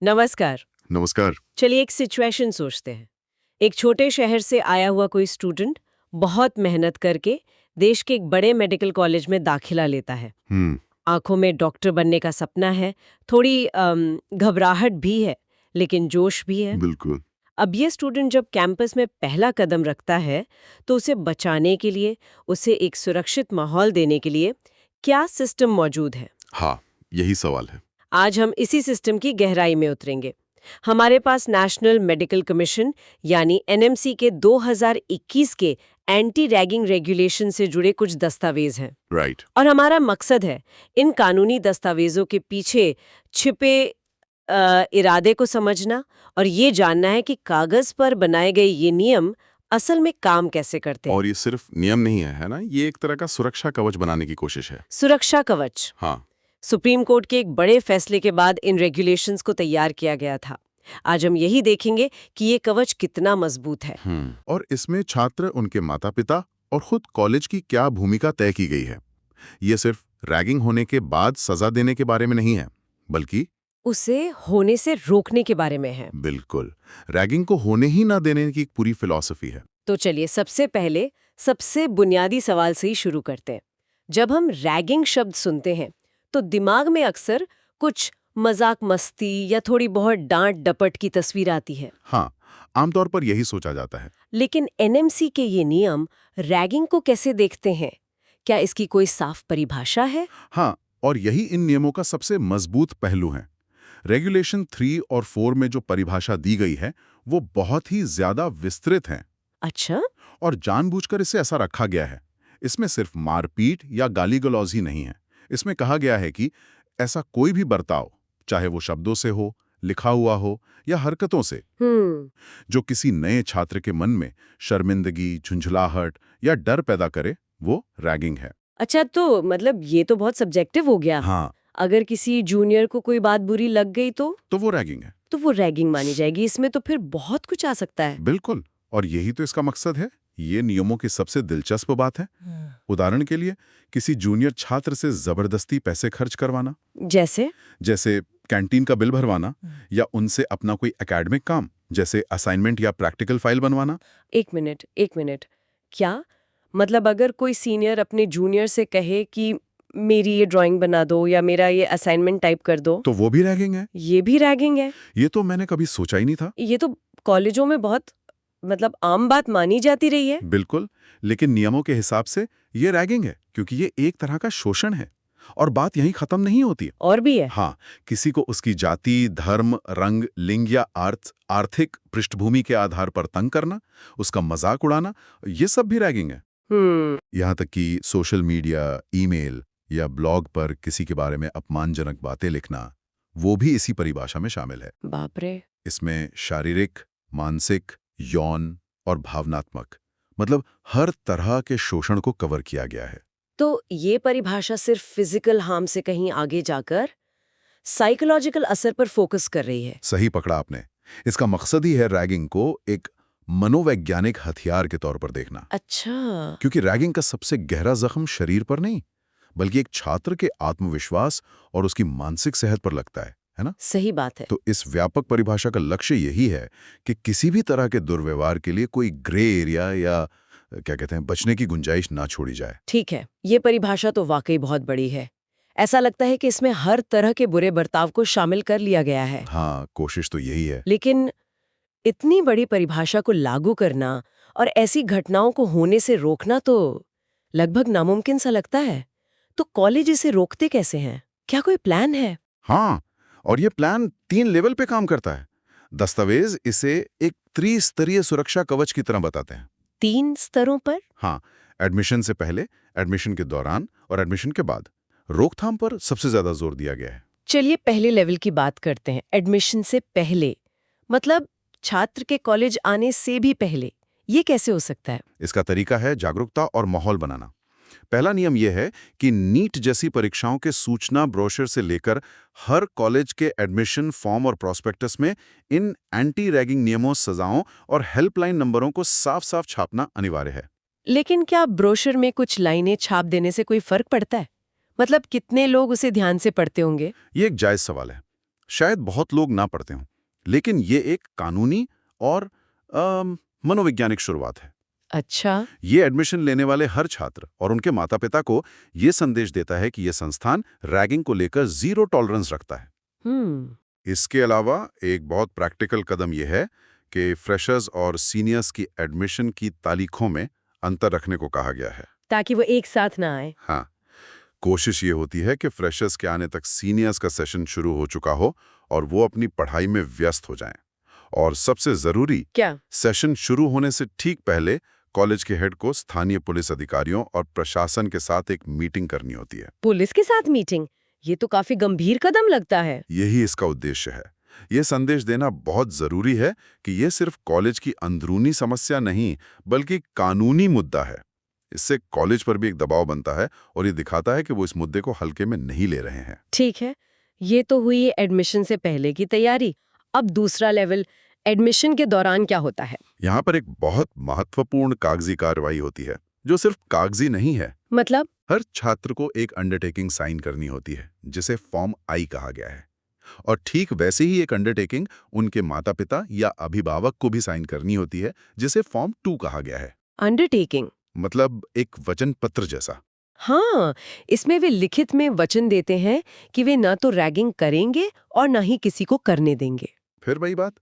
नमस्कार। नमस्कार। चलिए एक सिचुएशन सोचते हैं। एक छोटे शहर से आया हुआ कोई स्टूडेंट बहुत मेहनत करके देश के एक बड़े मेडिकल कॉलेज में दाखिला लेता है। हम्म। आंखों में डॉक्टर बनने का सपना है, थोड़ी घबराहट भी है, लेकिन जोश भी है। बिल्कुल। अब ये स्टूडेंट जब कैंपस में पहला कदम रखता है, तो उसे बचाने के लिए, उसे एक सुरक्षित माहौल देने के लिए क्या सिस्टम मौजूद है? हाँ, यही सवाल है। आज हम इसी सिस्टम की गहराई में उतरेंगे। हमारे पास नेशनल मेडिकल कमीशन यानी एनएमसी के 2021 के एंटी रैगिंग रेगुलेशन से जुड़े कुछ दस्तावेज हैं। राइट। और हमारा मकसद है इन कानूनी दस्तावेजों के पीछे छिपे इरादे को समझना और ये जानना है कि कागज पर बनाए गए ये नियम असल में काम कैसे करते हैं। और ये सिर्फ नियम नहीं है ना? ये एक तरह का सुरक्षा कवच बनाने की कोशिश है। सुरक्षा कवच। हाँ। सुप्रीम कोर्ट के एक बड़े फैसले के बाद इन रेगुलेशंस को तैयार किया गया था। आज हम यही देखेंगे कि ये कवच कितना मजबूत है। और इसमें छात्र, उनके माता पिता और खुद कॉलेज की क्या भूमिका तय की गई है। ये सिर्फ रैगिंग होने के बाद सजा देने के बारे में नहीं है, बल्कि उसे होने से रोकने के बारे में है। बिल्कुल, रैगिंग को होने ही ना देने की एक पूरी फिलॉसफी है। तो चलिए सबसे पहले सबसे बुनियादी सवाल से ही शुरू करते हैं। जब हम रैगिंग शब्द सुनते हैं तो दिमाग में अक्सर कुछ मजाक मस्ती या थोड़ी बहुत डांट डपट की तस्वीर आती है। हाँ, आमतौर पर यही सोचा जाता है। लेकिन एनएमसी के ये नियम रैगिंग को कैसे देखते हैं? क्या इसकी कोई साफ परिभाषा है? हाँ, और यही इन नियमों का सबसे मजबूत पहलू है। रेगुलेशन 3 और 4 में जो परिभाषा दी गई है वो बहुत ही ज्यादा विस्तृत है। अच्छा। और जानबूझकर इसे ऐसा रखा गया है। इसमें सिर्फ मारपीट या गाली गलौज ही नहीं है। इसमें कहा गया है कि ऐसा कोई भी बर्ताव, चाहे वो शब्दों से हो, लिखा हुआ हो या हरकतों से, जो किसी नए छात्र के मन में शर्मिंदगी, झुंझलाहट या डर पैदा करे, वो रैगिंग है। अच्छा, तो मतलब ये तो बहुत सब्जेक्टिव हो गया। हाँ, अगर किसी जूनियर को कोई बात बुरी लग गई तो वो रैगिंग है। तो वो रैगिंग मानी जाएगी। इसमें तो फिर बहुत कुछ आ सकता है। बिल्कुल, और यही तो इसका मकसद है। ये नियमों की सबसे दिलचस्प बात है। उदाहरण के लिए, किसी जूनियर छात्र से जबरदस्ती पैसे खर्च करवाना, जैसे कैंटीन का बिल भरवाना, या उनसे अपना कोई एकेडमिक काम जैसे असाइनमेंट या प्रैक्टिकल फाइल बनवाना। एक मिनट, क्या मतलब अगर कोई सीनियर अपने जूनियर से कहे कि मेरी ये ड्राइंग बना दो या मेरा ये असाइनमेंट टाइप कर दो, तो वो भी रैगिंग है। ये भी रैगिंग है? ये तो मैंने कभी सोचा ही नहीं था। ये तो कॉलेजों में बहुत मतलब आम बात मानी जाती रही है। बिल्कुल, लेकिन नियमों के हिसाब से ये रैगिंग है, क्योंकि ये एक तरह का शोषण है। और बात यहीं खत्म नहीं होती। और भी है? हाँ, किसी को उसकी जाति, धर्म, रंग, लिंग या आर्थिक पृष्ठभूमि के आधार पर तंग करना, उसका मजाक उड़ाना, ये सब भी रैगिंग है। यहाँ तक कि सोशल मीडिया, ईमेल या ब्लॉग पर किसी के बारे में अपमानजनक बातें लिखना, वो भी इसी परिभाषा में शामिल है। बाप रे। इसमें शारीरिक, मानसिक, यौन और भावनात्मक, मतलब हर तरह के शोषण को कवर किया गया है। तो ये परिभाषा सिर्फ फिजिकल हार्म से कहीं आगे जाकर साइकोलॉजिकल असर पर फोकस कर रही है। सही पकड़ा आपने। इसका मकसद ही है रैगिंग को एक मनोवैज्ञानिक हथियार के तौर पर देखना। अच्छा। क्योंकि रैगिंग का सबसे गहरा जख्म शरीर पर नहीं, बल्कि एक छात्र के आत्मविश्वास और उसकी मानसिक सेहत पर लगता है ना? सही बात है। तो इस व्यापक परिभाषा का लक्ष्य यही है कि किसी भी तरह के दुर्व्यवहार के लिए कोई ग्रे एरिया या क्या कहते हैं, बचने की गुंजाइश ना छोड़ी जाए। ठीक है, ये परिभाषा तो वाकई बहुत बड़ी है। ऐसा लगता है कि इसमें हर तरह के बुरे बर्ताव को शामिल कर लिया गया है। हाँ, कोशिश तो यही है। लेकिन इतनी बड़ी परिभाषा को लागू करना और ऐसी घटनाओं को होने से रोकना तो लगभग नामुमकिन सा लगता है। तो कॉलेज इसे रोकते कैसे हैं? क्या कोई प्लान है? हाँ, और ये प्लान 3 लेवल पे काम करता है। दस्तावेज इसे एक त्रिस्तरीय सुरक्षा कवच की तरह बताते हैं। 3 स्तरों पर? हाँ, एडमिशन से पहले, एडमिशन के दौरान और एडमिशन के बाद रोकथाम पर सबसे ज्यादा जोर दिया गया है। चलिए पहले लेवल की बात करते हैं। एडमिशन से पहले मतलब छात्र के कॉलेज आने से भी पहले। ये कैसे हो सकता है? इसका तरीका है जागरूकता और माहौल बनाना। पहला नियम यह है कि नीट जैसी परीक्षाओं के सूचना ब्रोशर से लेकर हर कॉलेज के एडमिशन फॉर्म और प्रोस्पेक्टस में इन एंटी रैगिंग नियमों, सजाओं और हेल्पलाइन नंबरों को साफ साफ छापना अनिवार्य है। लेकिन क्या ब्रोशर में कुछ लाइनें छाप देने से कोई फर्क पड़ता है? मतलब कितने लोग उसे ध्यान से पढ़ते होंगे? ये एक जायज सवाल है। शायद बहुत लोग ना पढ़ते हों, लेकिन ये एक कानूनी और मनोवैज्ञानिक शुरुआत है। अच्छा। ये एडमिशन लेने वाले हर छात्र और उनके माता-पिता को ये संदेश देता है कि ये संस्थान रैगिंग को लेकर जीरो टॉलरेंस रखता है। इसके अलावा एक बहुत प्रैक्टिकल कदम यह है कि फ्रेशर्स और सीनियर्स की एडमिशन की तारीखों में अंतर रखने को कहा गया है। ताकि वो एक साथ ना आए। हाँ, कोशिश ये होती है कि फ्रेशर्स के आने तक सीनियर्स का सेशन शुरू हो चुका हो और वो अपनी पढ़ाई में व्यस्त हो जाएं। और सबसे जरूरी, क्या? सेशन शुरू होने से ठीक पहले कॉलेज के हेड को स्थानीय पुलिस अधिकारियों और प्रशासन के साथ एक मीटिंग करनी होती है। पुलिस के साथ मीटिंग? ये तो काफी गंभीर कदम लगता है। यही इसका उद्देश्य है। यह संदेश देना बहुत जरूरी है कि यह सिर्फ कॉलेज की अंदरूनी समस्या नहीं, बल्कि कानूनी मुद्दा है। इससे कॉलेज पर भी एक दबाव बनता है और ये दिखाता है कि वो इस मुद्दे को हल्के में नहीं ले रहे हैं। ठीक है, ये तो हुई एडमिशन से पहले की तैयारी। अब दूसरा लेवल, एडमिशन के दौरान क्या होता है? यहाँ पर एक बहुत महत्वपूर्ण कागजी कार्रवाई होती है, जो सिर्फ कागजी नहीं है। मतलब? हर छात्र को एक अंडरटेकिंग साइन करनी होती है, जिसे फॉर्म आई कहा गया है। और ठीक वैसे ही एक अंडरटेकिंग उनके माता-पिता या अभिभावक को भी साइन करनी होती है, जिसे फॉर्म 2 कहा गया है। अंडरटेकिंग मतलब एक वचन पत्र जैसा। हाँ, इसमें वे लिखित में वचन देते हैं कि वे ना तो रैगिंग करेंगे और ना ही किसी को करने देंगे। फिर वही बात,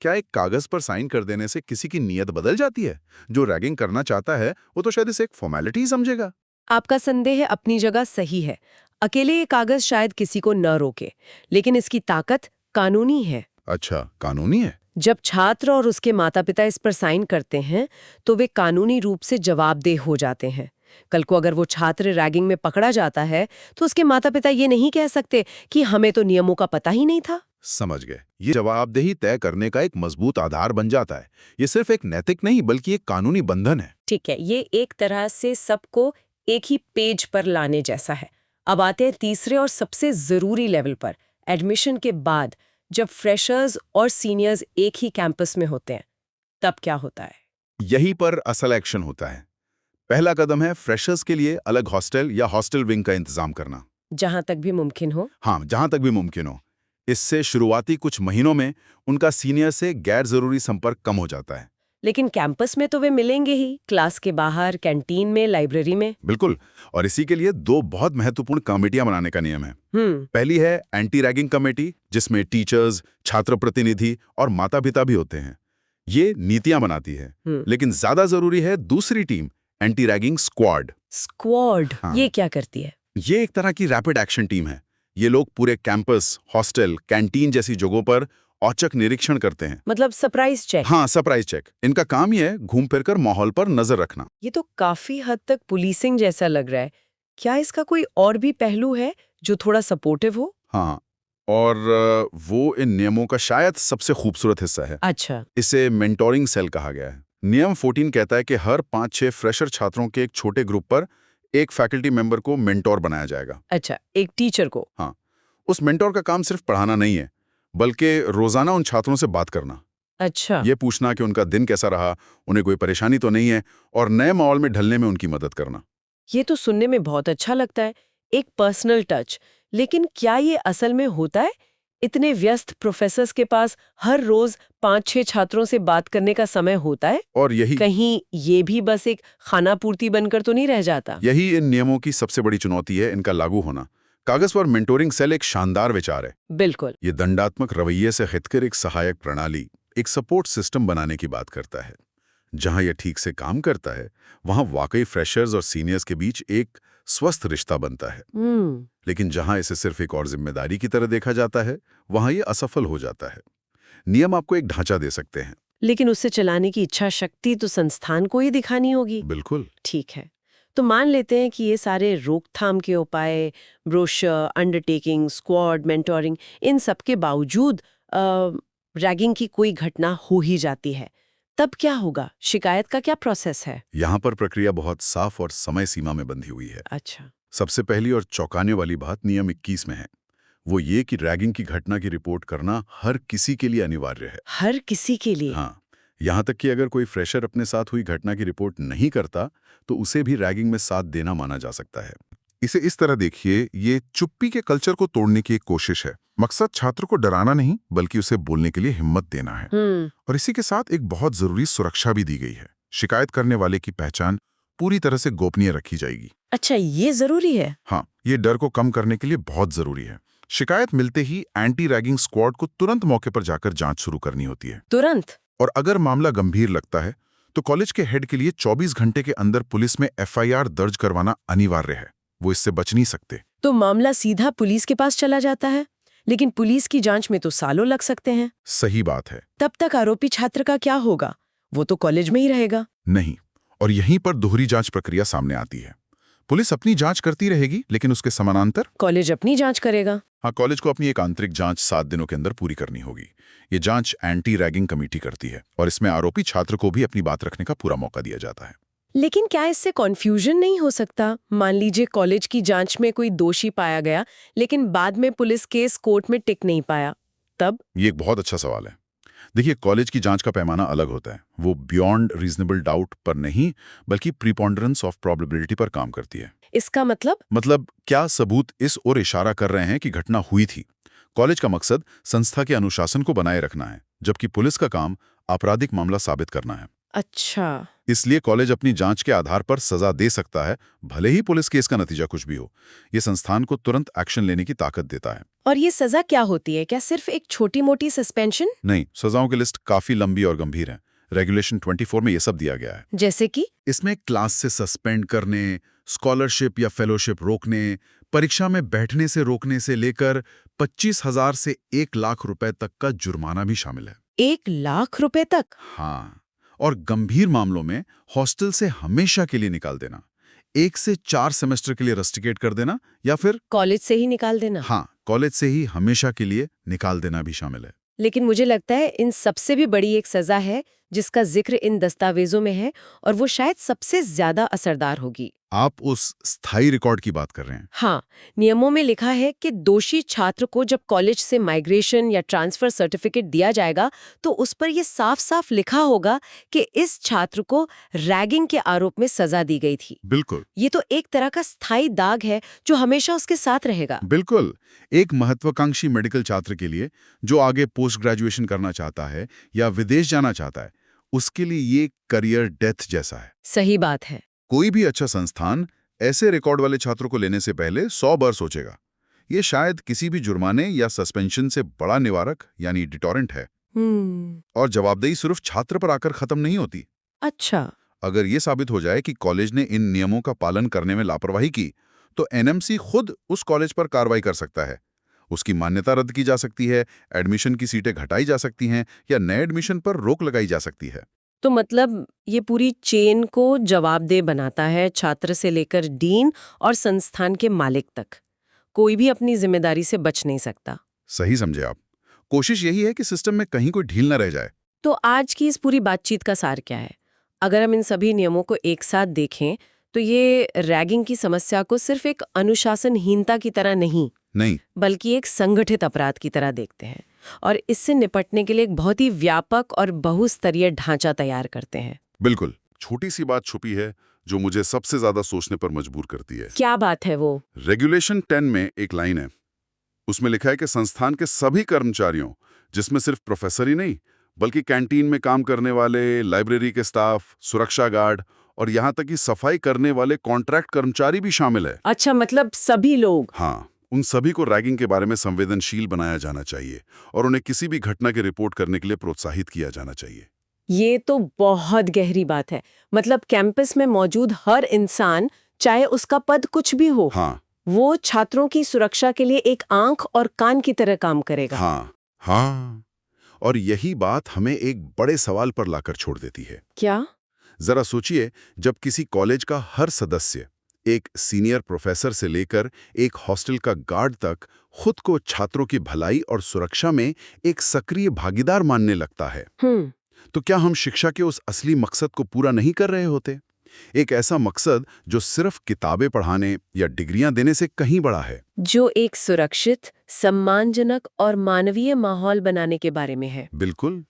क्या एक कागज पर साइन कर देने से किसी की नीयत बदल जाती है? जो रैगिंग करना चाहता है वो तो शायद इसे एक फॉर्मेलिटी ही समझेगा। आपका संदेह अपनी जगह सही है। अकेले ये कागज शायद किसी को न रोके, लेकिन इसकी ताकत कानूनी है। अच्छा, कानूनी है? जब छात्र और उसके माता-पिता इस पर साइन करते हैं, तो वे कानूनी रूप से जवाबदेह हो जाते हैं। कल को अगर वो छात्र रैगिंग में पकड़ा जाता है, तो उसके माता-पिता ये नहीं कह सकते कि हमें तो नियमों का पता ही नहीं था। समझ गए। ये जवाबदेही तय करने का एक मजबूत आधार बन जाता है। ये सिर्फ एक नैतिक नहीं, बल्कि एक कानूनी बंधन है। ठीक है, ये एक तरह से सबको एक ही पेज पर लाने जैसा है। अब आते हैं तीसरे और सबसे जरूरी लेवल पर, एडमिशन के बाद, जब फ्रेशर्स और सीनियर्स एक ही कैंपस में होते हैं, तब क्या होता है? यहीं पर असल एक्शन होता है। पहला कदम है फ्रेशर्स के लिए अलग हॉस्टल या हॉस्टल विंग का इंतजाम करना। जहां तक भी मुमकिन हो। हाँ, जहां तक भी मुमकिन हो। इससे शुरुआती कुछ महीनों में उनका सीनियर से गैर जरूरी संपर्क कम हो जाता है। लेकिन कैंपस में तो वे मिलेंगे ही, क्लास के बाहर, कैंटीन में, लाइब्रेरी में। बिल्कुल, और इसी के लिए 2 बहुत महत्वपूर्ण कमेटियां बनाने का नियम है। पहली है एंटी रैगिंग कमेटी, जिसमें टीचर्स, छात्र प्रतिनिधि और माता-पिता भी होते हैं। ये नीतियां बनाती है। लेकिन ज्यादा जरूरी है दूसरी team, anti ragging squad. Squad? हाँ। ये क्या करती है? ये एक तरह की रैपिड एक्शन टीम है। ये लोग पूरे कैंपस, हॉस्टल, कैंटीन जैसी जगहों पर औचक निरीक्षण करते हैं। मतलब सरप्राइज चेक? हाँ, सरप्राइज चेक। इनका काम ये है घूम फिरकर माहौल पर नजर रखना। ये तो काफी हद तक पुलिसिंग जैसा लग रहा है। क्या इसका कोई और भी पहलू है जो थोड़ा सपोर्टिव हो? हाँ, और वो इन नियमों का शायद सबसे खूबसूरत हिस्सा है। अच्छा। इसे मेंटोरिंग सेल कहा गया है। नियम 14 कहता है कि हर 5-6 फ्रेशर छात्रों के एक छोटे ग्रुप पर एक फैकल्टी मेंबर को मेंटोर बनाया जाएगा। अच्छा, एक टीचर को? हाँ, उस मेंटोर का काम सिर्फ पढ़ाना नहीं है, बल्कि रोजाना उन छात्रों से बात करना। अच्छा। ये पूछना कि उनका दिन कैसा रहा, उन्हें कोई परेशानी तो नहीं है, और नए माहौल में ढलने में उनकी मदद करना। ये तो सुनने में बहुत अच्छा लगता है, एक पर्सनल टच। लेकिन क्या ये असल में होता है? इतने व्यस्त प्रोफेसर्स के पास हर रोज 5-6 छात्रों से बात करने का समय होता है? और कहीं ये भी बस एक खानापूर्ति बनकर तो नहीं रह जाता? यही इन नियमों की सबसे बड़ी चुनौती है, इनका लागू होना। कागज पर मेंटोरिंग सेल एक शानदार विचार है। बिल्कुल। ये दंडात्मक रवैये से हटकर एक सहायक प्रणाली, एक सपोर्ट सिस्टम बनाने की बात करता है। जहां यह ठीक से काम करता है, वहां वाकई फ्रेशर्स और सीनियर्स के बीच एक स्वस्थ रिश्ता बनता है। लेकिन जहां इसे सिर्फ एक और जिम्मेदारी की तरह देखा जाता है, वहां ये असफल हो जाता है। नियम आपको एक ढांचा दे सकते हैं, लेकिन उसे चलाने की इच्छा शक्ति तो संस्थान को ही दिखानी होगी। बिल्कुल। ठीक है, तो मान लेते हैं कि ये सारे रोकथाम के उपाय, ब्रोशर, अंडरटेकिंग, स्क्वाड, मेंटोरिंग, इन सब के बावजूद रैगिंग की कोई घटना हो ही जाती है, तब क्या होगा? शिकायत का क्या प्रोसेस है? यहाँ पर प्रक्रिया बहुत साफ और समय सीमा में बंधी हुई है। अच्छा। सबसे पहली और चौंकाने वाली बात नियम 21 में है। वो ये कि रैगिंग की घटना की रिपोर्ट करना हर किसी के लिए अनिवार्य है। हर किसी के लिए? हाँ, यहाँ तक कि अगर कोई फ्रेशर अपने साथ हुई घटना की रिपोर्ट नहीं करता, तो उसे भी रैगिंग में साथ देना माना जा सकता है। इसे इस तरह देखिए, ये चुप्पी के कल्चर को तोड़ने की एक कोशिश है। मकसद छात्र को डराना नहीं, बल्कि उसे बोलने के लिए हिम्मत देना है। और इसी के साथ एक बहुत जरूरी सुरक्षा भी दी गई है। शिकायत करने वाले की पहचान पूरी तरह से गोपनीय रखी जाएगी। अच्छा, ये जरूरी है। हाँ, ये डर को कम करने के लिए बहुत जरूरी है। शिकायत मिलते ही एंटी रैगिंग स्क्वाड को तुरंत मौके पर जाकर जांच शुरू करनी होती है। तुरंत? और अगर मामला गंभीर लगता है तो कॉलेज के हेड के लिए 24 घंटे के अंदर पुलिस में एफआईआर दर्ज करवाना अनिवार्य है। वो इससे बच नहीं सकते। तो मामला सीधा पुलिस के पास चला जाता है, लेकिन पुलिस की जांच में तो सालों लग सकते हैं। सही बात है। तब तक आरोपी छात्र का क्या होगा? वो तो कॉलेज में ही रहेगा। नहीं, और यहीं पर दोहरी जांच प्रक्रिया सामने आती है। पुलिस अपनी जांच करती रहेगी, लेकिन उसके समानांतर कॉलेज अपनी जांच करेगा। हाँ, कॉलेज को अपनी एक आंतरिक जांच 7 दिनों के अंदर पूरी करनी होगी। ये जांच एंटी रैगिंग कमेटी करती है और इसमें आरोपी छात्र को भी अपनी बात रखने का पूरा मौका दिया जाता है। लेकिन क्या इससे कॉन्फ्यूजन नहीं हो सकता? मान लीजिए कॉलेज की जांच में कोई दोषी पाया गया, लेकिन बाद में पुलिस केस कोर्ट में टिक नहीं पाया, तब? ये एक बहुत अच्छा सवाल है। देखिए, कॉलेज की जांच का पैमाना अलग होता है। वो बियॉन्ड रीजनेबल डाउट पर नहीं, बल्कि प्रीपोंडरेंस ऑफ प्रोबेबिलिटी पर काम करती है। इसका मतलब क्या सबूत इस ओर इशारा कर रहे हैं कि घटना हुई थी। कॉलेज का मकसद संस्था के अनुशासन को बनाए रखना है, जबकि पुलिस का काम आपराधिक मामला साबित करना है। अच्छा, इसलिए कॉलेज अपनी जांच के आधार पर सजा दे सकता है, भले ही पुलिस केस का नतीजा कुछ भी हो। ये संस्थान को तुरंत एक्शन लेने की ताकत देता है। और ये सजा क्या होती है? क्या सिर्फ एक छोटी मोटी सस्पेंशन? नहीं, सजाओं की लिस्ट काफी लंबी और गंभीर है। रेगुलेशन 24 में ये सब दिया गया है। जैसे कि? इसमें क्लास से सस्पेंड करने, स्कॉलरशिप या फेलोशिप रोकने, परीक्षा में बैठने से रोकने से लेकर 25,000 से 1 लाख रुपए तक का जुर्माना भी शामिल है। 1 लाख रुपए तक? हाँ, और गंभीर मामलों में हॉस्टल से हमेशा के लिए निकाल देना, 1 से 4 सेमेस्टर के लिए रस्टिकेट कर देना, या फिर कॉलेज से ही निकाल देना? हाँ, कॉलेज से ही हमेशा के लिए निकाल देना भी शामिल है। लेकिन मुझे लगता है इन सबसे भी बड़ी एक सजा है जिसका जिक्र इन दस्तावेजों में है, और वो शायद सबसे ज्यादा असरदार होगी। आप उस स्थायी रिकॉर्ड की बात कर रहे हैं? हाँ, नियमों में लिखा है कि दोषी छात्र को जब कॉलेज से माइग्रेशन या ट्रांसफर सर्टिफिकेट दिया जाएगा तो उस पर यह साफ साफ लिखा होगा कि इस छात्र को रैगिंग के आरोप में सजा दी गई थी। बिल्कुल। ये तो एक तरह का स्थायी दाग है जो हमेशा उसके साथ रहेगा। बिल्कुल। एक महत्वाकांक्षी मेडिकल छात्र के लिए जो आगे पोस्ट ग्रेजुएशन करना चाहता है या विदेश जाना चाहता है, उसके लिए ये करियर डेथ जैसा है। सही बात है। कोई भी अच्छा संस्थान ऐसे रिकॉर्ड वाले छात्रों को लेने से पहले 100 बार सोचेगा। ये शायद किसी भी जुर्माने या सस्पेंशन से बड़ा निवारक यानी डिटोरेंट है। और जवाबदेही सिर्फ छात्र पर आकर खत्म नहीं होती। अच्छा। अगर ये साबित हो जाए कि कॉलेज ने इन नियमों का पालन करने में लापरवाही की, तो एनएमसी खुद उस कॉलेज पर कार्रवाई कर सकता है। उसकी मान्यता रद्द की जा सकती है, एडमिशन की सीटें घटाई जा सकती हैं, या नए एडमिशन पर रोक लगाई जा सकती है। तो मतलब ये पूरी चेन को जवाबदेह बनाता है, छात्र से लेकर डीन और संस्थान के मालिक तक। कोई भी अपनी जिम्मेदारी से बच नहीं सकता। सही समझे आप। कोशिश यही है कि सिस्टम में कहीं कोई ढील न रह जाए। तो आज की इस पूरी बातचीत का सार क्या है? अगर हम इन सभी नियमों को एक साथ देखें तो ये रैगिंग की समस्या को सिर्फ एक अनुशासनहीनता की तरह नहीं, बल्कि एक संगठित अपराध की तरह देखते हैं, और इससे निपटने के लिए एक बहुत ही व्यापक और बहुस्तरीय ढांचा तैयार करते हैं। बिल्कुल। छोटी सी बात छुपी है जो मुझे सबसे ज्यादा सोचने पर मजबूर करती है। क्या बात है वो? रेगुलेशन 10 में एक लाइन है। उसमें लिखा है कि संस्थान के सभी कर्मचारियों, जिसमें सिर्फ प्रोफेसर ही नहीं, बल्कि कैंटीन में काम करने वाले, लाइब्रेरी के स्टाफ, सुरक्षा गार्ड और यहाँ तक कि सफाई करने वाले कॉन्ट्रैक्ट कर्मचारी भी शामिल है। अच्छा, मतलब सभी लोग? हाँ, उन सभी को रैगिंग के बारे में संवेदनशील बनाया जाना चाहिए और उन्हें किसी भी घटना की रिपोर्ट करने के लिए प्रोत्साहित किया जाना चाहिए। ये तो बहुत गहरी बात है। मतलब कैंपस में मौजूद हर इंसान, चाहे उसका पद कुछ भी हो, हाँ, वो छात्रों की सुरक्षा के लिए एक आंख और कान की तरह काम करेगा। हाँ। और यही बात हमें एक बड़े सवाल पर लाकर छोड़ देती है। क्या? जरा सोचिए, जब किसी कॉलेज का हर सदस्य, एक सीनियर प्रोफेसर से लेकर एक हॉस्टल का गार्ड तक, खुद को छात्रों की भलाई और सुरक्षा में एक सक्रिय भागीदार मानने लगता है, तो क्या हम शिक्षा के उस असली मकसद को पूरा नहीं कर रहे होते? एक ऐसा मकसद जो सिर्फ किताबें पढ़ाने या डिग्रियां देने से कहीं बड़ा है, जो एक सुरक्षित, सम्मानजनक और मानवीय माहौल बनाने के बारे में है। बिल्कुल।